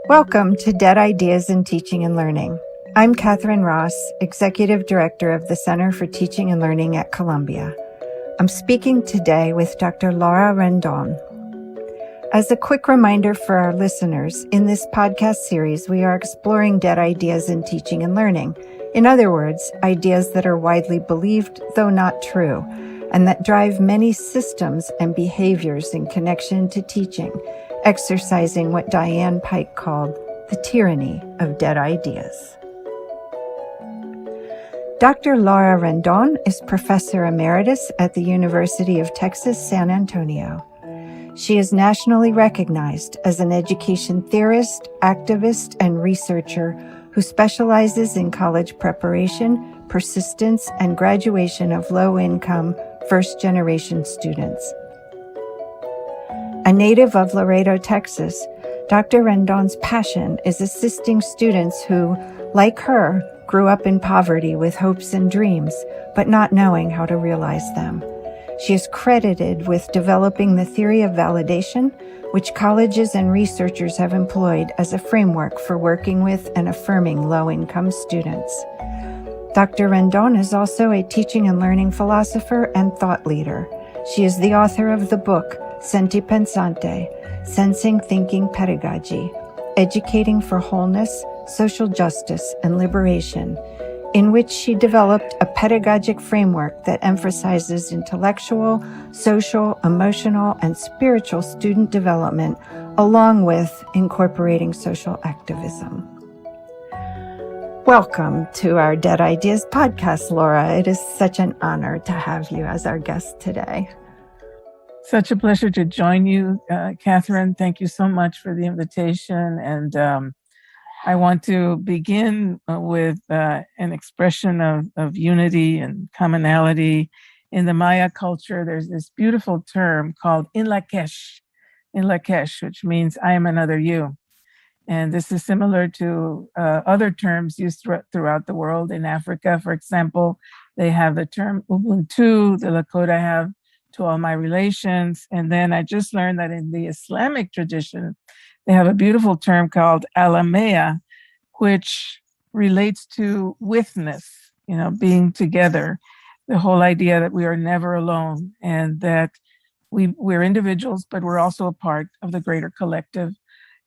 Welcome to Dead Ideas in Teaching and Learning. I'm Catherine Ross, Executive Director of the Center for Teaching and Learning at Columbia. I'm speaking today with Dr. Laura Rendón. As a quick reminder for our listeners, in this podcast series, we are exploring dead ideas in teaching and learning. In other words, ideas that are widely believed, though not true, and that drive many systems and behaviors in connection to teaching, exercising what Diane Pike called the tyranny of dead ideas. Dr. Laura Rendón is Professor Emeritus at the University of Texas, San Antonio. She is nationally recognized as an education theorist, activist, and researcher who specializes in college preparation, persistence, and graduation of low-income, first-generation students. A native of Laredo, Texas, Dr. Rendón's passion is assisting students who, like her, grew up in poverty with hopes and dreams, but not knowing how to realize them. She is credited with developing the theory of validation, which colleges and researchers have employed as a framework for working with and affirming low-income students. Dr. Rendón is also a teaching and learning philosopher and thought leader. She is the author of the book, Sentipensante, Sensing, Thinking, Pedagogy, Educating for Wholeness, Social Justice, and Liberation, in which she developed a pedagogic framework that emphasizes intellectual, social, emotional, and spiritual student development, along with incorporating social activism. Welcome to our Dead Ideas podcast, Laura. It is such an honor to have you as our guest today. Such a pleasure to join you, Catherine. Thank you so much for the invitation. And I want to begin with an expression of unity and commonality. In the Maya culture, there's this beautiful term called in lakesh, which means I am another you. And this is similar to other terms used throughout the world. In Africa, for example, they have the term Ubuntu, the Lakota have to all my relations. And then I just learned that in the Islamic tradition, they have a beautiful term called alamea, which relates to withness, being together, the whole idea that we are never alone and that we're individuals, but we're also a part of the greater collective.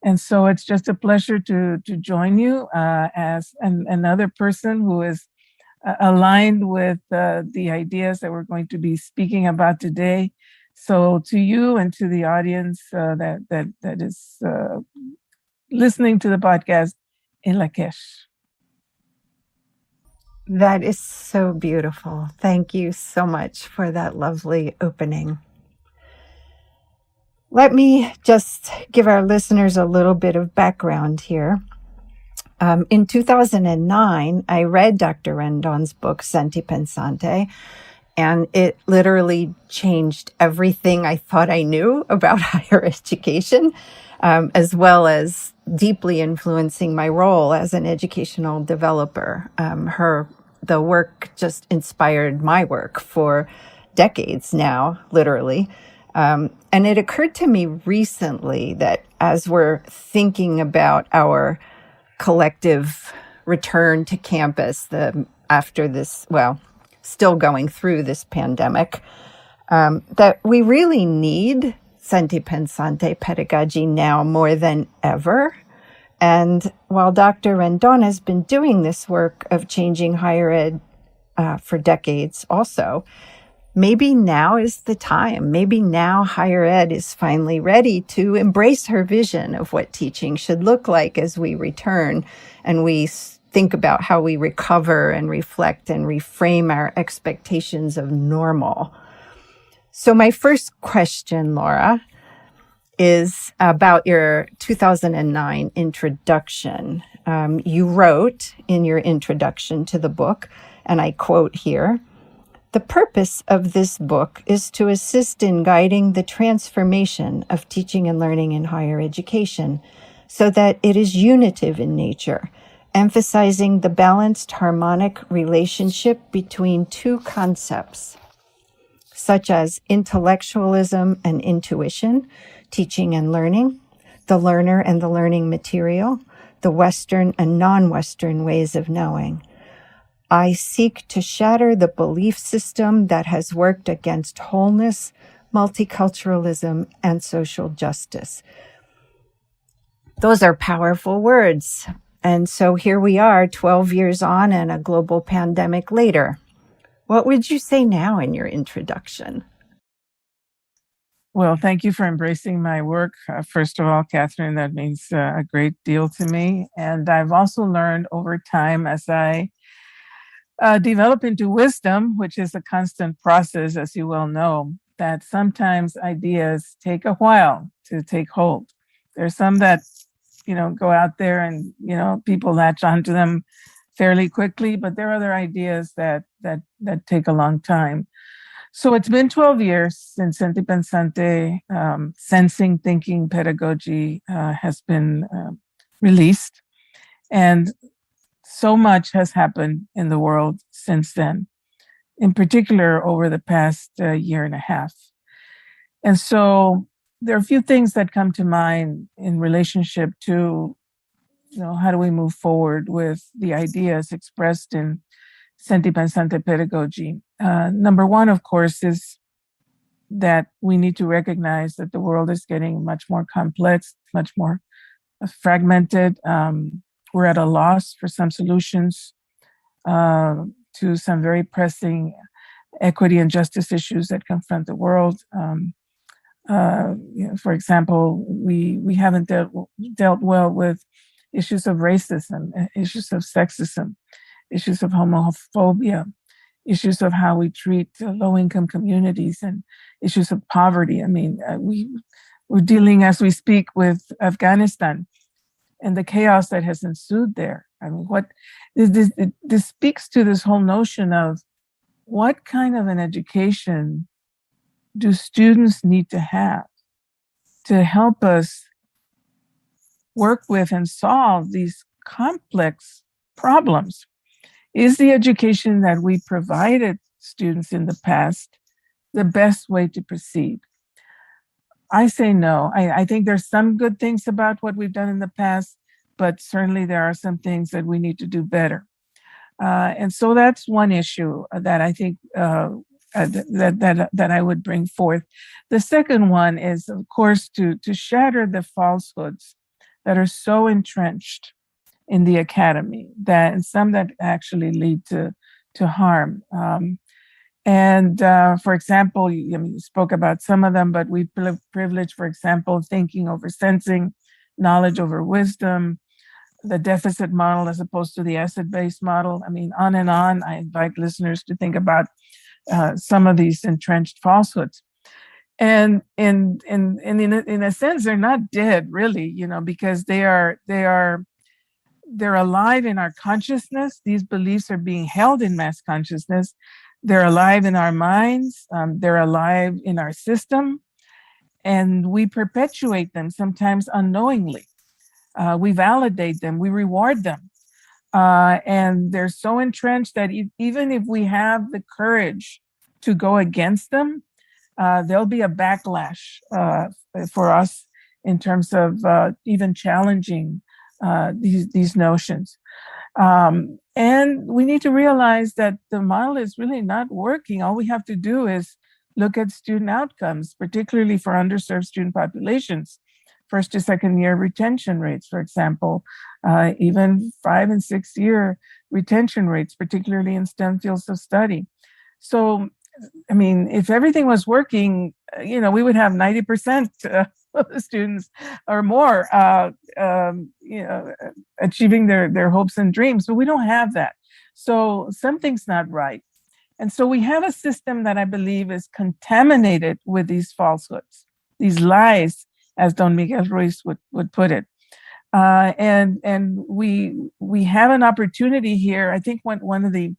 And so it's just a pleasure to join you as another person who is aligned with the ideas that we're going to be speaking about today. So to you and to the audience that is listening to the podcast, in Lakesh. That is so beautiful. Thank you so much for that lovely opening. Let me just give our listeners a little bit of background here. In 2009, I read Dr. Rendón's book, Sentipensante, and it literally changed everything I thought I knew about higher education, as well as deeply influencing my role as an educational developer. The work just inspired my work for decades now, literally. And it occurred to me recently that as we're thinking about our collective return to campus after this, still going through this pandemic, that we really need Sentipensante pedagogy now more than ever. And while Dr. Rendón has been doing this work of changing higher ed for decades also, maybe now is the time. Maybe now higher ed is finally ready to embrace her vision of what teaching should look like as we return and we think about how we recover and reflect and reframe our expectations of normal. So my first question, Laura, is about your 2009 introduction. You wrote in your introduction to the book, and I quote here, "The purpose of this book is to assist in guiding the transformation of teaching and learning in higher education so that it is unitive in nature, emphasizing the balanced harmonic relationship between two concepts, such as intellectualism and intuition, teaching and learning, the learner and the learning material, the Western and non-Western ways of knowing. I seek to shatter the belief system that has worked against wholeness, multiculturalism, and social justice. Those are powerful words. And so here we are, 12 years on and a global pandemic later. What would you say now in your introduction? Well, thank you for embracing my work. First of all, Catherine, that means a great deal to me. And I've also learned over time as I develop into wisdom, which is a constant process, as you well know, that sometimes ideas take a while to take hold. There's some that, go out there and, people latch onto them fairly quickly, but there are other ideas that take a long time. So it's been 12 years since Sentipensante, Sensing, Thinking, Pedagogy has been released. And so much has happened in the world since then, in particular over the past year and a half. And so there are a few things that come to mind in relationship to, how do we move forward with the ideas expressed in Sentipensante pedagogy. Number one, of course, is that we need to recognize that the world is getting much more complex, much more fragmented. We're at a loss for some solutions to some very pressing equity and justice issues that confront the world. For example, we haven't dealt well with issues of racism, issues of sexism, issues of homophobia, issues of how we treat low-income communities, and issues of poverty. I mean, we're dealing as we speak with Afghanistan and the chaos that has ensued there. I mean, this speaks to this whole notion of what kind of an education do students need to have to help us work with and solve these complex problems? Is the education that we provided students in the past the best way to proceed? I say no. I think there's some good things about what we've done in the past, but certainly there are some things that we need to do better. And so that's one issue that I think that I would bring forth. The second one is, of course, to shatter the falsehoods that are so entrenched in the academy, that and some that actually lead to harm. For example, you spoke about some of them, but we privilege, for example, thinking over sensing, knowledge over wisdom, the deficit model as opposed to the asset-based model. I mean, on and on. I invite listeners to think about some of these entrenched falsehoods. And in a sense, they're not dead, really, because they're alive in our consciousness. These beliefs are being held in mass consciousness. They're alive in our minds. They're alive in our system. And we perpetuate them, sometimes unknowingly. We validate them. We reward them. And they're so entrenched that even if we have the courage to go against them, there'll be a backlash for us in terms of even challenging these notions. And we need to realize that the model is really not working. All we have to do is look at student outcomes, particularly for underserved student populations. First to second year retention rates, for example, even 5 and 6 year retention rates, particularly in STEM fields of study. So, I mean, if everything was working, we would have 90% of the students or more, achieving their hopes and dreams. But we don't have that. So something's not right. And so we have a system that I believe is contaminated with these falsehoods, these lies, as Don Miguel Ruiz would put it. And we have an opportunity here. I think one of the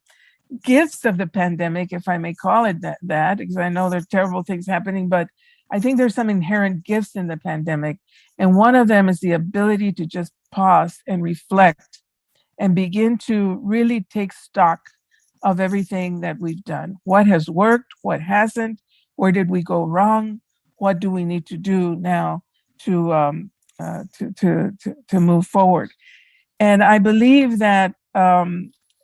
gifts of the pandemic, if I may call it that, because I know there's terrible things happening, but I think there's some inherent gifts in the pandemic. And one of them is the ability to just pause and reflect and begin to really take stock of everything that we've done. What has worked, what hasn't, where did we go wrong, what do we need to do now to to move forward. And I believe that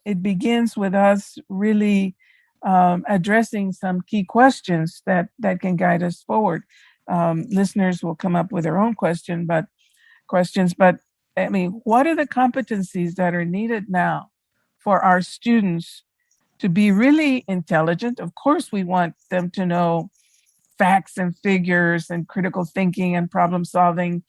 it begins with us really addressing some key questions that can guide us forward. Listeners will come up with their own questions, but I mean, what are the competencies that are needed now for our students to be really intelligent? Of course, we want them to know facts and figures and critical thinking and problem solving.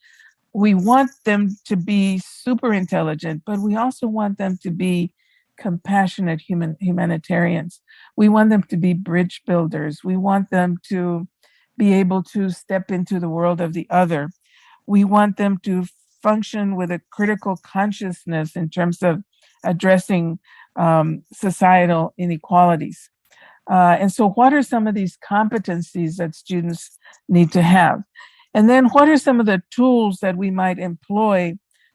We want them to be super intelligent, but we also want them to be compassionate humanitarians. We want them to be bridge builders. We want them to be able to step into the world of the other. We want them to function with a critical consciousness in terms of addressing societal inequalities. And so, what are some of these competencies that students need to have? And then, what are some of the tools that we might employ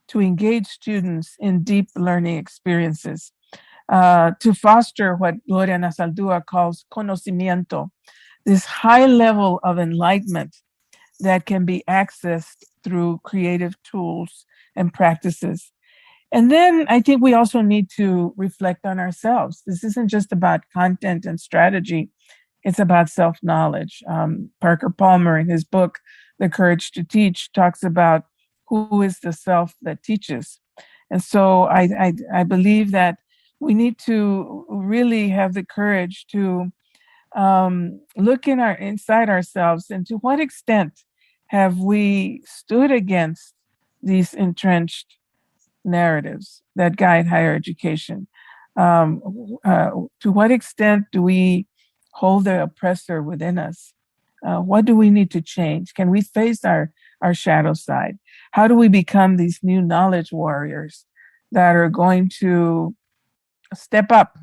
to engage students in deep learning experiences, to foster what Gloria Nasaldúa calls conocimiento, this high level of enlightenment that can be accessed through creative tools and practices. And then I think we also need to reflect on ourselves. This isn't just about content and strategy, it's about self-knowledge. Parker Palmer, in his book, The Courage to Teach, talks about who is the self that teaches. And so I believe that we need to really have the courage to look inside ourselves, and to what extent have we stood against these entrenched narratives that guide higher education? To what extent do we hold the oppressor within us? What do we need to change? Can we face our shadow side? How do we become these new knowledge warriors that are going to step up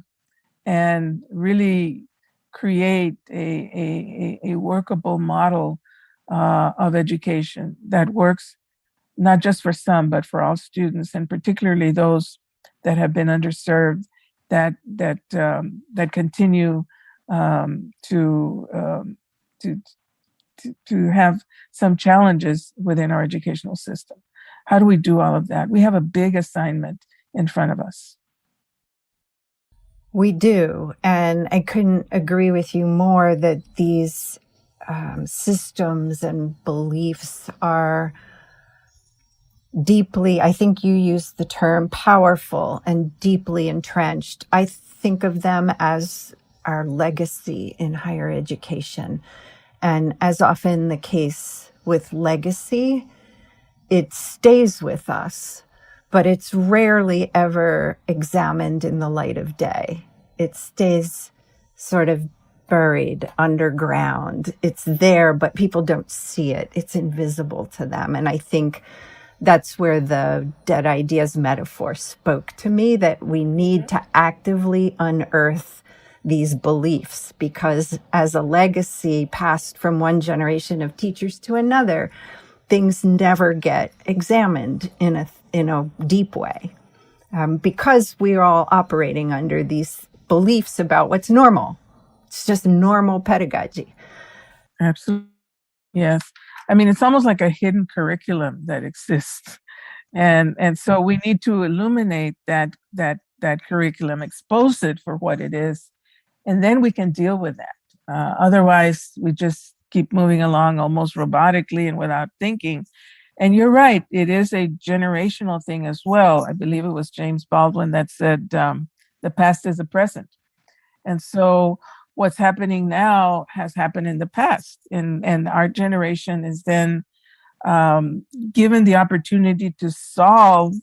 and really create a workable model of education that works not just for some, but for all students, and particularly those that have been underserved, that continue to have some challenges within our educational system. How do we do all of that? We have a big assignment in front of us. We do. And I couldn't agree with you more that these systems and beliefs are deeply, I think you used the term powerful and deeply entrenched. I think of them as our legacy in higher education. And as often the case with legacy, it stays with us, but it's rarely ever examined in the light of day. It stays sort of buried underground. It's there, but people don't see it. It's invisible to them. And I think that's where the dead ideas metaphor spoke to me, that we need to actively unearth these beliefs, because as a legacy passed from one generation of teachers to another, things never get examined in a deep way, because we're all operating under these beliefs about what's normal. It's just normal pedagogy. Absolutely. Yes. I mean, it's almost like a hidden curriculum that exists. And so we need to illuminate that curriculum, expose it for what it is, and then we can deal with that. Otherwise, we just keep moving along almost robotically and without thinking. And you're right, it is a generational thing as well. I believe it was James Baldwin that said, the past is the present. And so what's happening now has happened in the past. And our generation is then given the opportunity to solve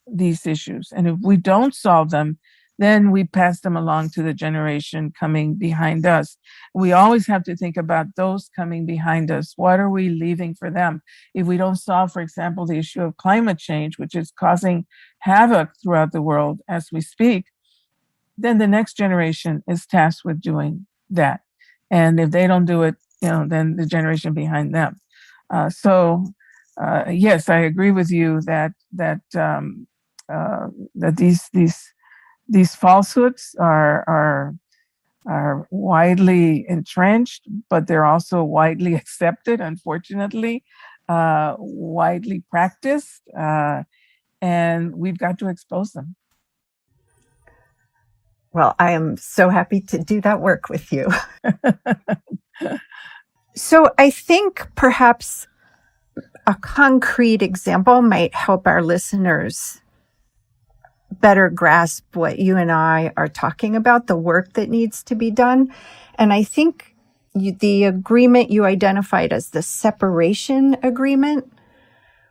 these issues. And if we don't solve them, then we pass them along to the generation coming behind us. We always have to think about those coming behind us. What are we leaving for them? If we don't solve, for example, the issue of climate change, which is causing havoc throughout the world as we speak, then the next generation is tasked with doing that. And if they don't do it, then the generation behind them. So yes, I agree with you that these falsehoods are widely entrenched, but they're also widely accepted, unfortunately. widely practiced, and we've got to expose them. Well, I am so happy to do that work with you. So I think perhaps a concrete example might help our listeners better grasp what you and I are talking about, the work that needs to be done. And I think the agreement you identified as the separation agreement,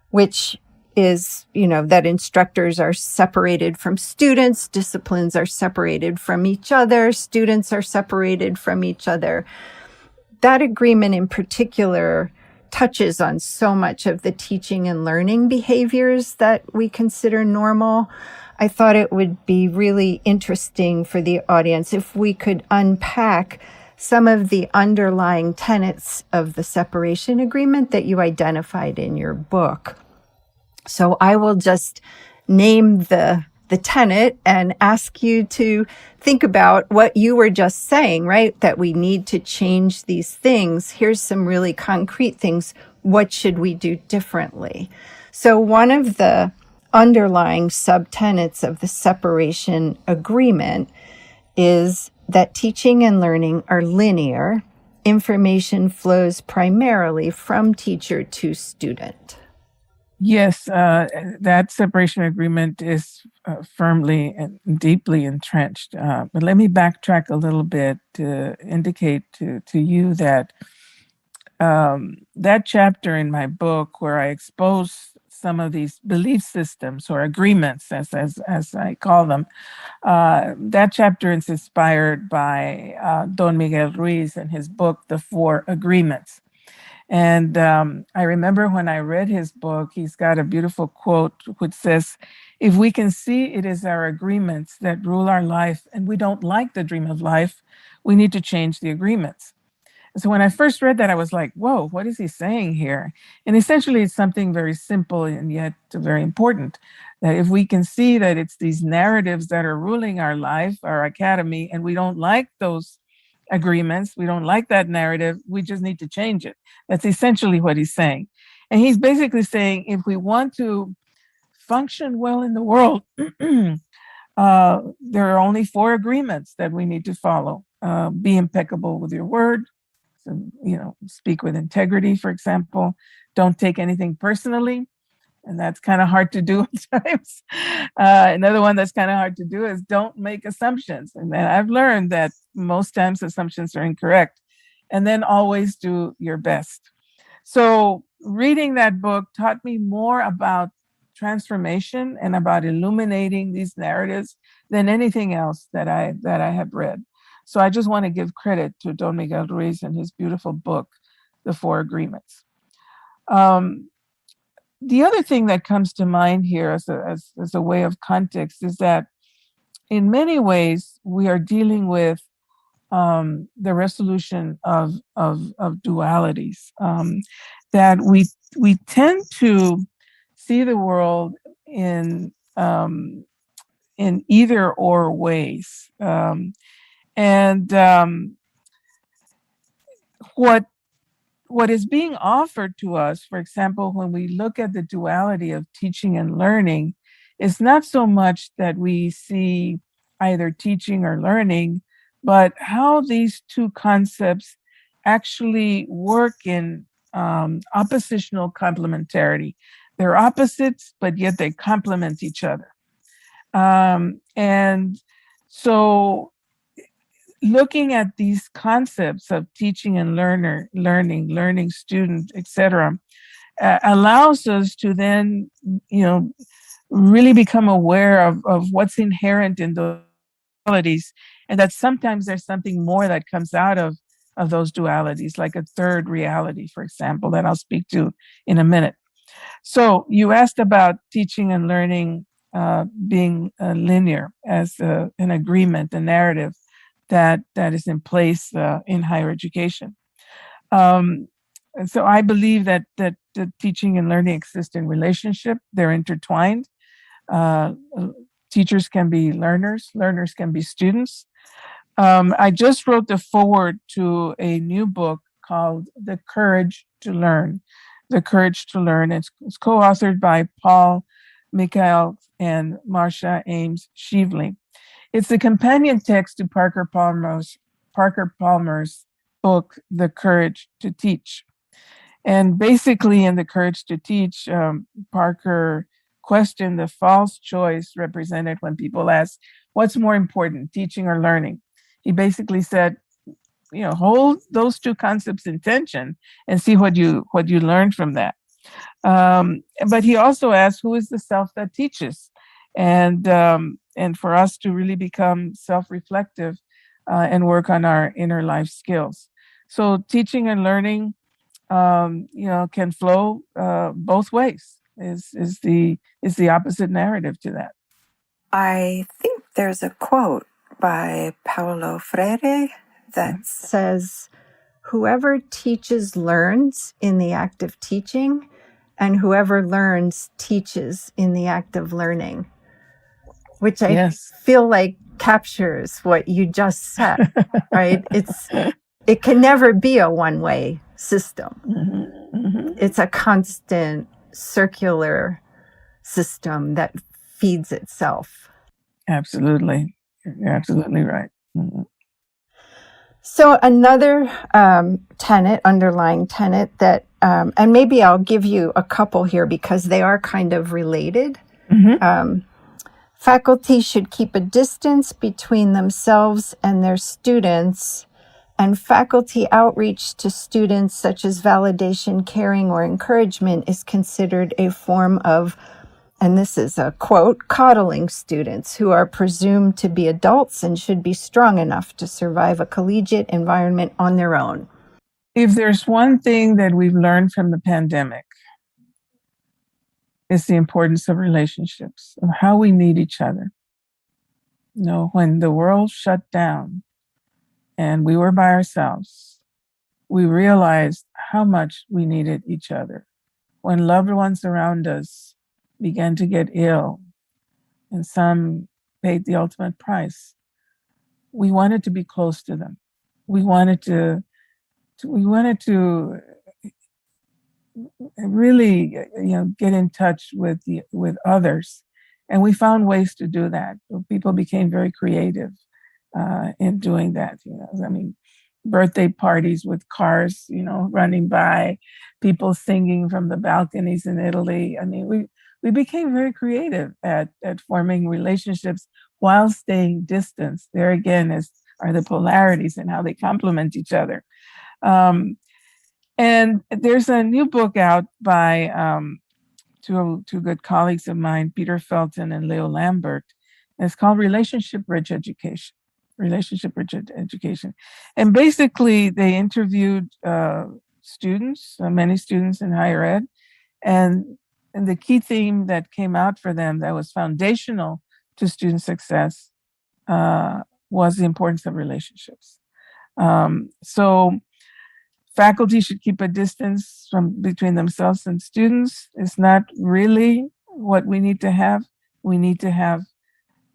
which is, that instructors are separated from students, disciplines are separated from each other, students are separated from each other. That agreement in particular touches on so much of the teaching and learning behaviors that we consider normal. I thought it would be really interesting for the audience if we could unpack some of the underlying tenets of the separation agreement that you identified in your book. So I will just name the tenet and ask you to think about what you were just saying, right? That we need to change these things. Here's some really concrete things. What should we do differently? So one of the underlying subtenets of the separation agreement is that teaching and learning are linear. Information flows primarily from teacher to student. Yes, that separation agreement is firmly and deeply entrenched. But let me backtrack a little bit to indicate to you that that chapter in my book where I expose some of these belief systems or agreements, as I call them, that chapter is inspired by Don Miguel Ruiz and his book, The Four Agreements. And I remember when I read his book, he's got a beautiful quote which says, "If we can see it is our agreements that rule our life and we don't like the dream of life, we need to change the agreements." And so when I first read that, I was like, whoa, what is he saying here? And essentially, it's something very simple and yet very important. That if we can see that it's these narratives that are ruling our life, our academy, and we don't like those agreements, we don't like that narrative, we just need to change it. That's essentially what he's saying. And he's basically saying if we want to function well in the world, there are only four agreements that we need to follow. Be impeccable with your word. So, speak with integrity, for example. Don't take anything personally. And that's kind of hard to do at times. Another one that's kind of hard to do is don't make assumptions. And then I've learned that most times assumptions are incorrect. And then always do your best. So reading that book taught me more about transformation and about illuminating these narratives than anything else that I have read. So I just want to give credit to Don Miguel Ruiz and his beautiful book, The Four Agreements. The other thing that comes to mind here as a way of context is that in many ways we are dealing with the resolution of dualities. That we tend to see the world in either or ways, and what is being offered to us, for example, when we look at the duality of teaching and learning, is not so much that we see either teaching or learning, but how these two concepts actually work in oppositional complementarity. They're opposites, but yet they complement each other. And so looking at these concepts of teaching and learning student, etc., allows us to then, really become aware of what's inherent in those dualities, and that sometimes there's something more that comes out of those dualities, like a third reality, for example, that I'll speak to in a minute. So you asked about teaching and learning being linear as an agreement, a narrative that is in place in higher education. So I believe that teaching and learning exist in relationship. They're intertwined. Teachers can be learners can be students. I just wrote the foreword to a new book called The Courage to Learn. The Courage to Learn. It's co-authored by Paul Michael and Marcia Ames Shively. It's the companion text to Parker Palmer's book, The Courage to Teach. And basically, in The Courage to Teach, Parker questioned the false choice represented when people ask, what's more important, teaching or learning? He basically said, hold those two concepts in tension and see what you learn from that. But he also asked, who is the self that teaches? And for us to really become self-reflective and work on our inner life skills. So teaching and learning, can flow both ways. Is the opposite narrative to that. I think there's a quote by Paulo Freire that says, whoever teaches learns in the act of teaching, and whoever learns teaches in the act of learning, which I feel like captures what you just said, right? It can never be a one-way system. Mm-hmm. Mm-hmm. It's a constant circular system that feeds itself. Absolutely. You're absolutely right. Mm-hmm. So another underlying tenet that, and maybe I'll give you a couple here because they are kind of related. Mm-hmm. Faculty should keep a distance between themselves and their students, and faculty outreach to students, such as validation, caring, or encouragement, is considered a form of, and this is a quote, coddling students who are presumed to be adults and should be strong enough to survive a collegiate environment on their own. If there's one thing that we've learned from the pandemic, it's the importance of relationships, of how we need each other. When the world shut down and we were by ourselves, we realized how much we needed each other. When loved ones around us began to get ill, and some paid the ultimate price, we wanted to be close to them. We wanted to really, get in touch with others, and we found ways to do that. People became very creative in doing that. Birthday parties with cars, running by, people singing from the balconies in Italy. We became very creative at forming relationships while staying distance. There again are the polarities and how they complement each other. And there's a new book out by two good colleagues of mine, Peter Felton and Leo Lambert. And it's called Relationship Rich Education. And basically they interviewed students, many students in higher ed, and the key theme that came out for them that was foundational to student success was the importance of relationships. So faculty should keep a distance between themselves and students. It's not really what we need to have. We need to have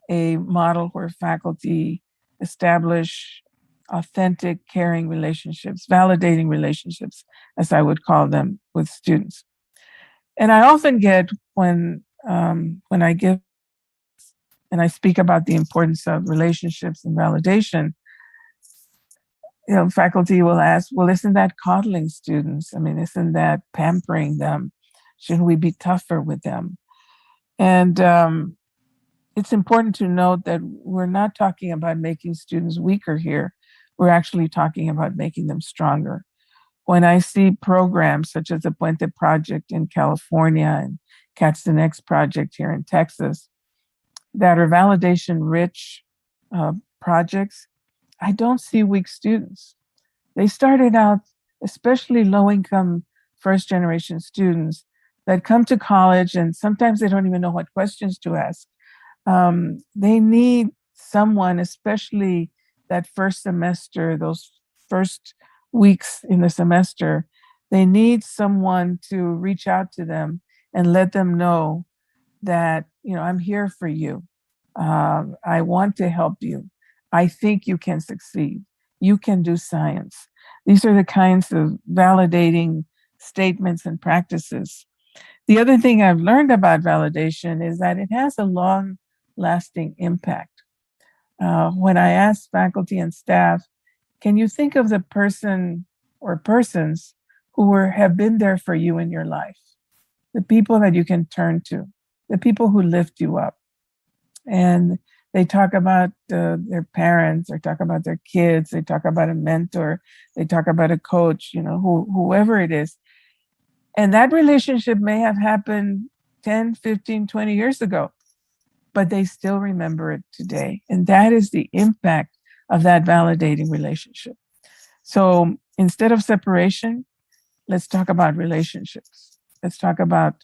a model where faculty establish authentic, caring relationships, validating relationships, as I would call them, with students. And I often get when I give and I speak about the importance of relationships and validation, faculty will ask, well, isn't that coddling students? Isn't that pampering them? Shouldn't we be tougher with them? And it's important to note that we're not talking about making students weaker here. We're actually talking about making them stronger. When I see programs such as the Puente Project in California and Catch the Next Project here in Texas that are validation-rich projects, I don't see weak students. They started out, especially low-income first-generation students that come to college and sometimes they don't even know what questions to ask. They need someone, especially that first semester, those first weeks in the semester, they need someone to reach out to them and let them know that, I'm here for you. I want to help you. I think you can succeed. You can do science. These are the kinds of validating statements and practices. The other thing I've learned about validation is that it has a long-lasting impact. When I ask faculty and staff, can you think of the person or persons who have been there for you in your life? The people that you can turn to, the people who lift you up. And they talk about their parents, they talk about their kids, they talk about a mentor, they talk about a coach, whoever it is. And that relationship may have happened 10, 15, 20 years ago, but they still remember it today. And that is the impact of that validating relationship. So instead of separation, let's talk about relationships. Let's talk about,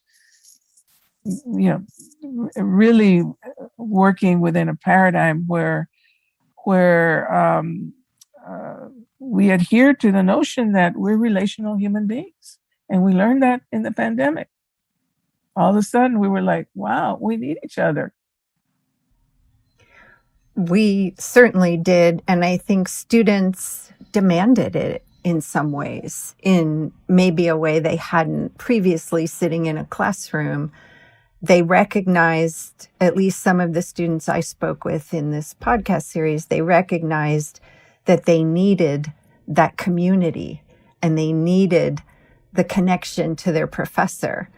really working within a paradigm where we adhere to the notion that we're relational human beings. And we learned that in the pandemic. All of a sudden, we were like, wow, we need each other. We certainly did. And I think students demanded it in some ways, in maybe a way they hadn't previously sitting in a classroom. They recognized, at least some of the students I spoke with in this podcast series, they recognized that they needed that community and they needed the connection to their professor.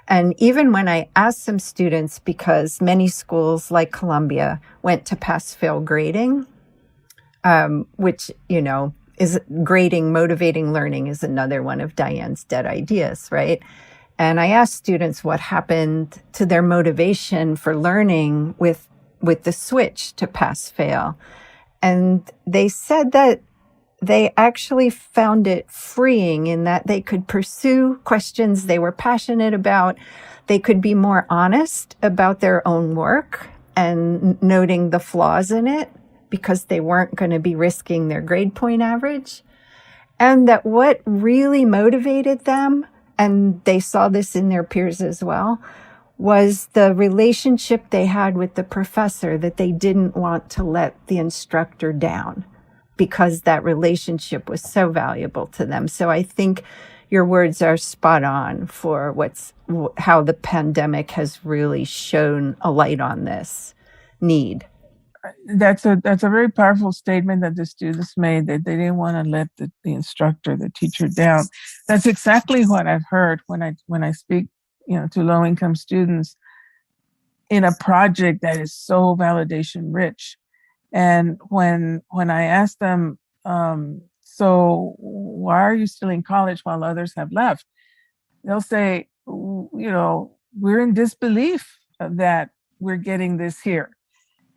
And even when I asked some students, because many schools like Columbia went to pass-fail grading, which, is grading, motivating learning is another one of Diane's dead ideas, right? And I asked students what happened to their motivation for learning with the switch to pass-fail. And they said that they actually found it freeing in that they could pursue questions they were passionate about. They could be more honest about their own work and noting the flaws in it because they weren't going to be risking their grade point average. And that what really motivated them, and they saw this in their peers as well, was the relationship they had with the professor, that they didn't want to let the instructor down because that relationship was so valuable to them. So I think your words are spot on for how the pandemic has really shone a light on this need. That's a very powerful statement that the students made, that they didn't want to let the instructor, the teacher down. That's exactly what I've heard when I speak, to low-income students in a project that is so validation rich. And when I ask them, so why are you still in college while others have left? They'll say, we're in disbelief that we're getting this here.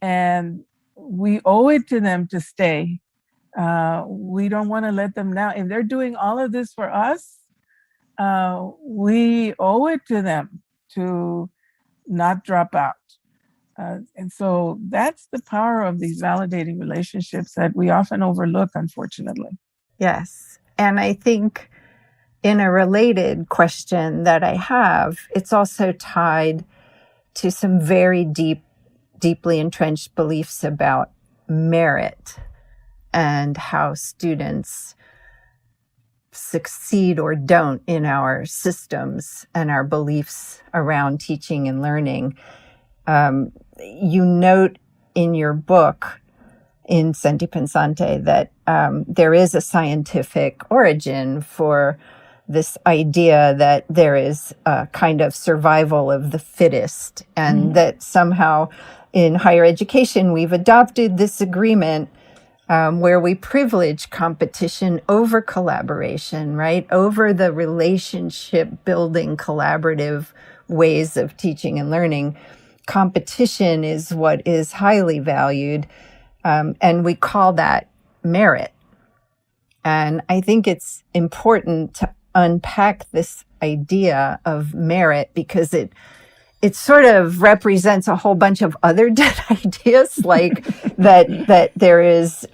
And we owe it to them to stay. We don't want to let them down. If they're doing all of this for us, we owe it to them to not drop out. And so that's the power of these validating relationships that we often overlook, unfortunately. Yes. And I think in a related question that I have, it's also tied to some very deeply entrenched beliefs about merit and how students succeed or don't in our systems and our beliefs around teaching and learning. You note in your book, in Sentipensante, that there is a scientific origin for this idea that there is a kind of survival of the fittest, and that somehow in higher education we've adopted this agreement where we privilege competition over collaboration, right? Over the relationship building collaborative ways of teaching and learning. Competition is what is highly valued, and we call that merit. And I think it's important to unpack this idea of merit because it sort of represents a whole bunch of other dead ideas, like that there is,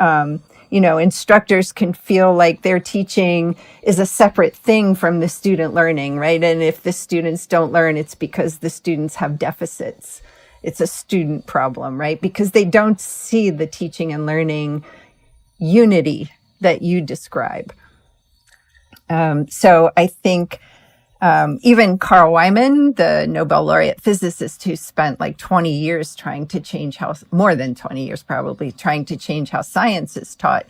instructors can feel like their teaching is a separate thing from the student learning, right? And if the students don't learn, it's because the students have deficits. It's a student problem, right? Because they don't see the teaching and learning unity that you describe. So I think even Carl Wyman, the Nobel laureate physicist who spent like 20 years trying to change how, more than 20 years probably, trying to change how science is taught,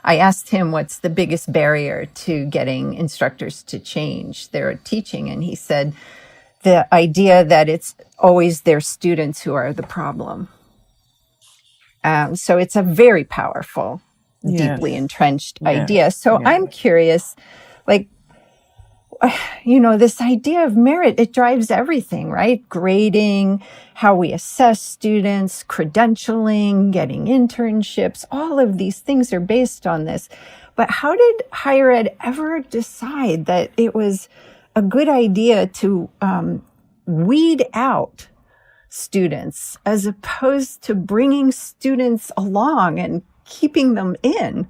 I asked him what's the biggest barrier to getting instructors to change their teaching. And he said the idea that it's always their students who are the problem. So it's a very powerful, deeply entrenched idea. So I'm curious, like, this idea of merit, it drives everything, right? Grading, how we assess students, credentialing, getting internships, all of these things are based on this. But how did higher ed ever decide that it was a good idea to weed out students as opposed to bringing students along and keeping them in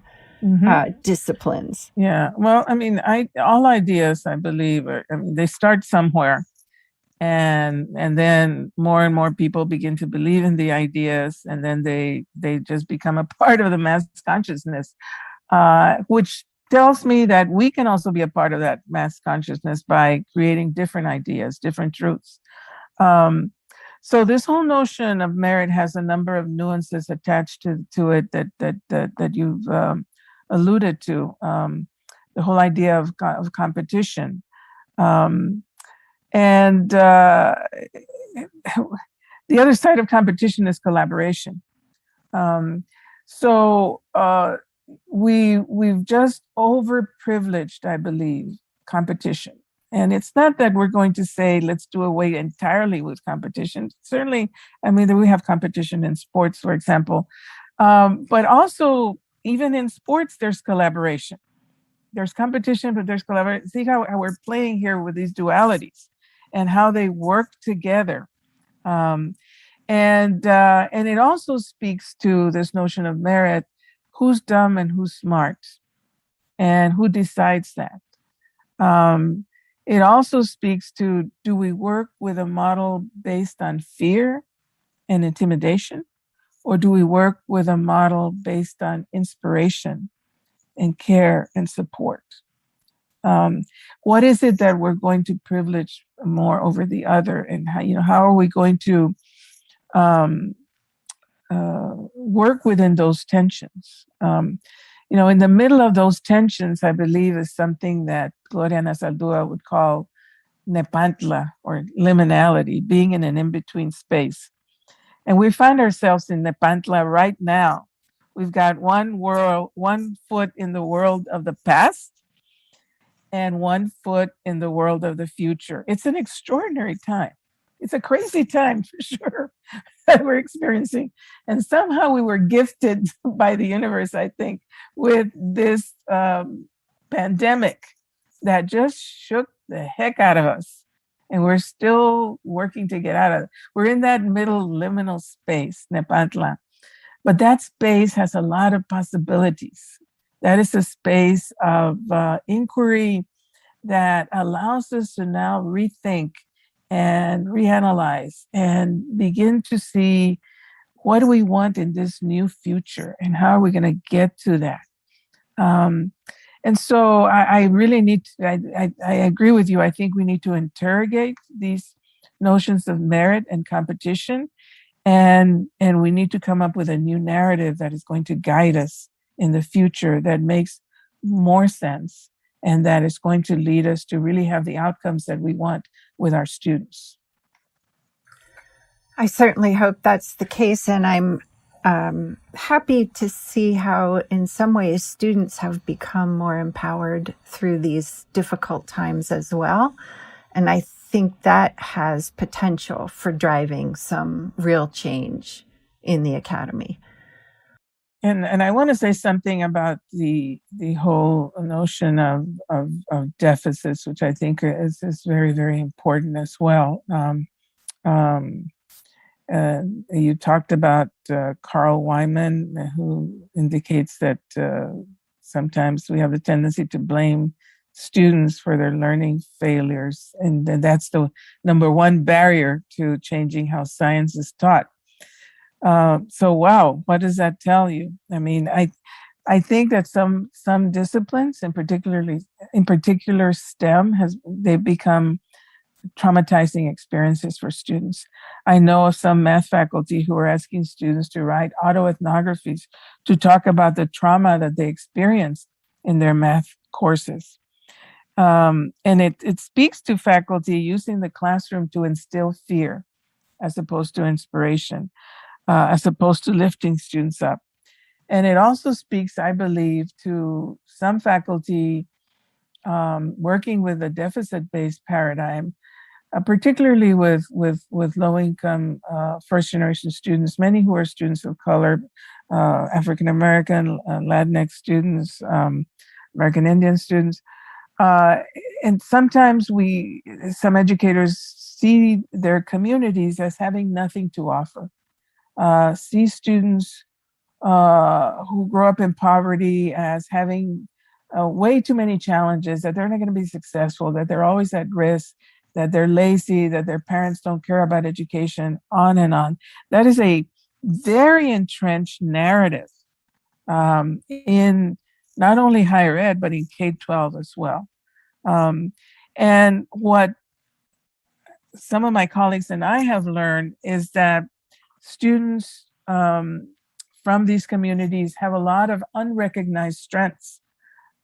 disciplines? Yeah. Well, I mean, all ideas, I believe, they start somewhere, and then more and more people begin to believe in the ideas, and then they just become a part of the mass consciousness, which tells me that we can also be a part of that mass consciousness by creating different ideas, different truths. So this whole notion of merit has a number of nuances attached to it that you've alluded to. The whole idea of competition, and the other side of competition is collaboration. So we've just overprivileged, I believe, competition. And it's not that we're going to say, let's do away entirely with competition. Certainly, I mean, we have competition in sports, for example. But also, even in sports, there's collaboration. There's competition, but there's collaboration. See how we're playing here with these dualities and how they work together. And it also speaks to this notion of merit, who's dumb and who's smart, and who decides that. It also speaks to, do we work with a model based on fear and intimidation, or do we work with a model based on inspiration and care and support? What is it that we're going to privilege more over the other, and how are we going to work within those tensions? In the middle of those tensions, I believe, is something that Gloria Nasaldúa would call nepantla, or liminality, being in an in-between space. And we find ourselves in nepantla right now. We've got one foot in the world of the past and 1 foot in the world of the future. It's an extraordinary time. It's a crazy time for sure that we're experiencing. And somehow we were gifted by the universe, I think, with this pandemic that just shook the heck out of us. And we're still working to get out of it. We're in that middle liminal space, nepantla. But that space has a lot of possibilities. That is a space of inquiry that allows us to now rethink and reanalyze and begin to see, what do we want in this new future, and how are we going to get to that? And so I really need to, I agree with you. I think we need to interrogate these notions of merit and competition, and we need to come up with a new narrative that is going to guide us in the future, that makes more sense, and that is going to lead us to really have the outcomes that we want with our students. I certainly hope that's the case, and I'm happy to see how, in some ways, students have become more empowered through these difficult times as well. And I think that has potential for driving some real change in the academy. And I want to say something about the whole notion of deficits, which I think is very, very important as well. You talked about Carl Wyman, who indicates that sometimes we have a tendency to blame students for their learning failures, and that's the number one barrier to changing how science is taught. So, wow, what does that tell you? I mean, I think that some disciplines, in particular STEM, they've become traumatizing experiences for students. I know of some math faculty who are asking students to write autoethnographies to talk about the trauma that they experienced in their math courses. And it speaks to faculty using the classroom to instill fear as opposed to inspiration, as opposed to lifting students up. And it also speaks, I believe, to some faculty working with a deficit-based paradigm, particularly with low-income first-generation students, many who are students of color, African American, Latinx students, American Indian students. And sometimes some educators see their communities as having nothing to offer. See students who grow up in poverty as having way too many challenges, that they're not going to be successful, that they're always at risk, that they're lazy, that their parents don't care about education, on and on. That is a very entrenched narrative in not only higher ed, but in K-12 as well. And what some of my colleagues and I have learned is that students from these communities have a lot of unrecognized strengths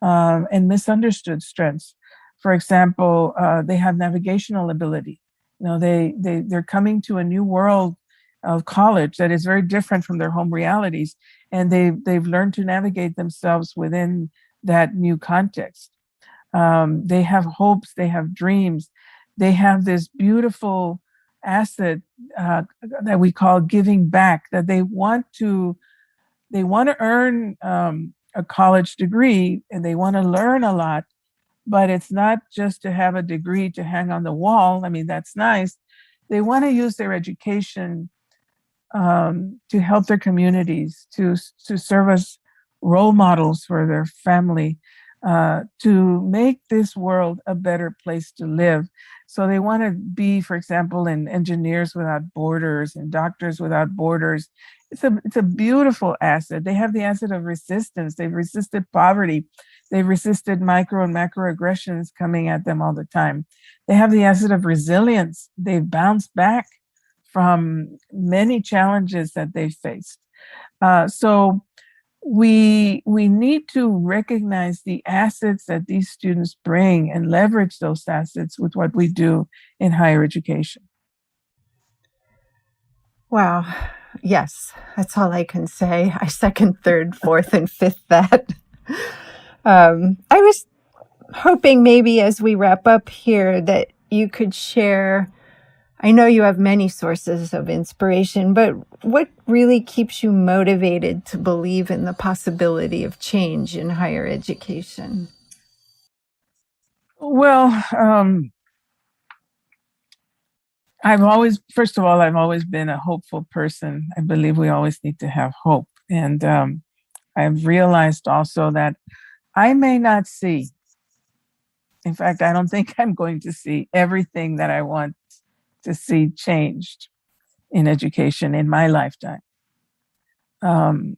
and misunderstood strengths. For example, they have navigational ability. They're coming to a new world of college that is very different from their home realities, and they've learned to navigate themselves within that new context. They have hopes, they have dreams, they have this beautiful asset that we call giving back, that they want to earn a college degree, and they want to learn a lot, but it's not just to have a degree to hang on the wall. I mean, that's nice. They want to use their education to help their communities, to serve as role models for their family, to make this world a better place to live. So they want to be, for example, in Engineers Without Borders and Doctors Without Borders. It's a beautiful asset. They have the asset of resistance. They've resisted poverty. They've resisted micro and macroaggressions coming at them all the time. They have the asset of resilience. They've bounced back from many challenges that they faced. So we need to recognize the assets that these students bring and leverage those assets with what we do in higher education. Wow. Yes, that's all I can say. I second, third, fourth, and fifth that. I was hoping maybe as we wrap up here that you could share, I know you have many sources of inspiration, but what really keeps you motivated to believe in the possibility of change in higher education? Well, I've always been a hopeful person. I believe we always need to have hope. And I've realized also that I may not see, in fact, I don't think I'm going to see everything that I want to see changed in education in my lifetime. I'm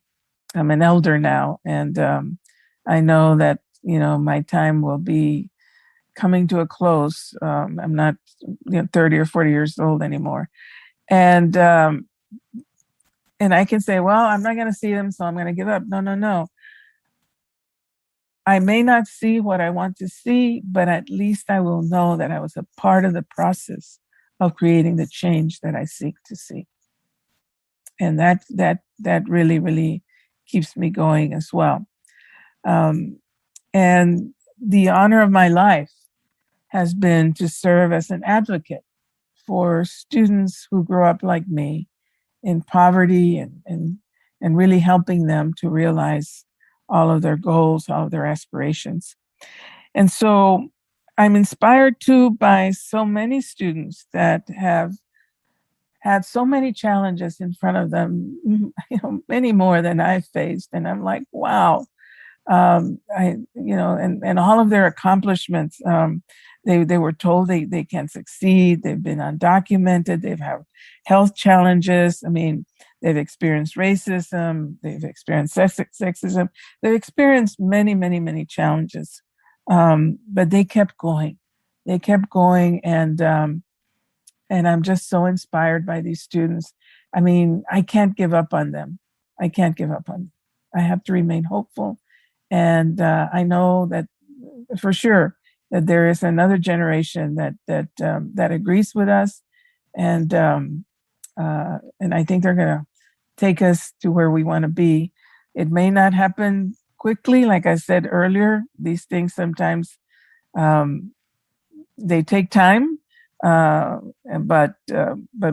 an elder now, and I know that, my time will be coming to a close. I'm not 30 or 40 years old anymore. And I can say, well, I'm not going to see them, so I'm going to give up. No. I may not see what I want to see, but at least I will know that I was a part of the process of creating the change that I seek to see. And that really, really keeps me going as well. And the honor of my life has been to serve as an advocate for students who grow up like me in poverty, and really helping them to realize all of their goals, all of their aspirations. And so I'm inspired too by so many students that have had so many challenges in front of them, many more than I've faced. And I'm like, wow. And all of their accomplishments, they were told they can't succeed. They've been undocumented. They've had health challenges. I mean, they've experienced racism, they've experienced sexism, they've experienced many, many, many challenges. But they kept going. They kept going, and I'm just so inspired by these students. I mean, I can't give up on them. I can't give up on them. I have to remain hopeful. And I know that for sure that there is another generation that agrees with us, and I think they're going to take us to where we want to be. It may not happen quickly, like I said earlier. These things sometimes they take time, but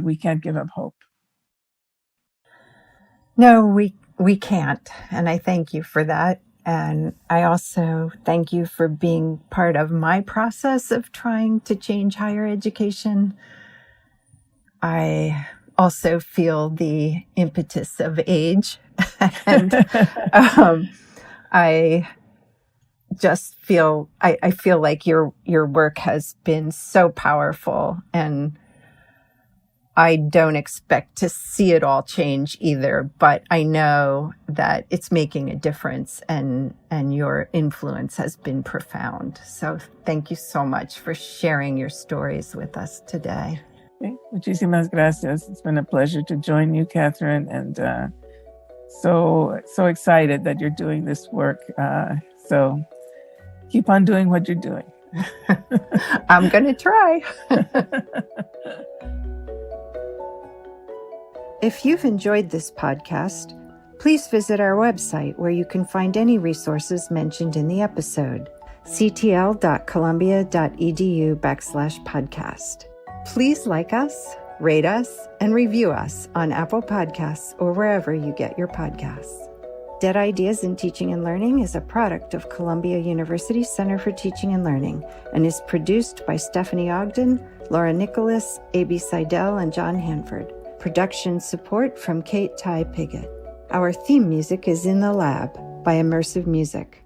we can't give up hope. No, we can't, and I thank you for that. And I also thank you for being part of my process of trying to change higher education. I also feel the impetus of age, and I just feel I feel like your work has been so powerful, and I don't expect to see it all change either, but I know that it's making a difference, and your influence has been profound. So thank you so much for sharing your stories with us today. Okay. Muchísimas gracias. It's been a pleasure to join you, Catherine, and so excited that you're doing this work. So keep on doing what you're doing. I'm going to try. If you've enjoyed this podcast, please visit our website where you can find any resources mentioned in the episode, ctl.columbia.edu/podcast. Please like us, rate us, and review us on Apple Podcasts or wherever you get your podcasts. Dead Ideas in Teaching and Learning is a product of Columbia University Center for Teaching and Learning and is produced by Stephanie Ogden, Laura Nicholas, A.B. Seidel, and John Hanford. Production support from Kate Ty Piggott. Our theme music is In the Lab by Immersive Music.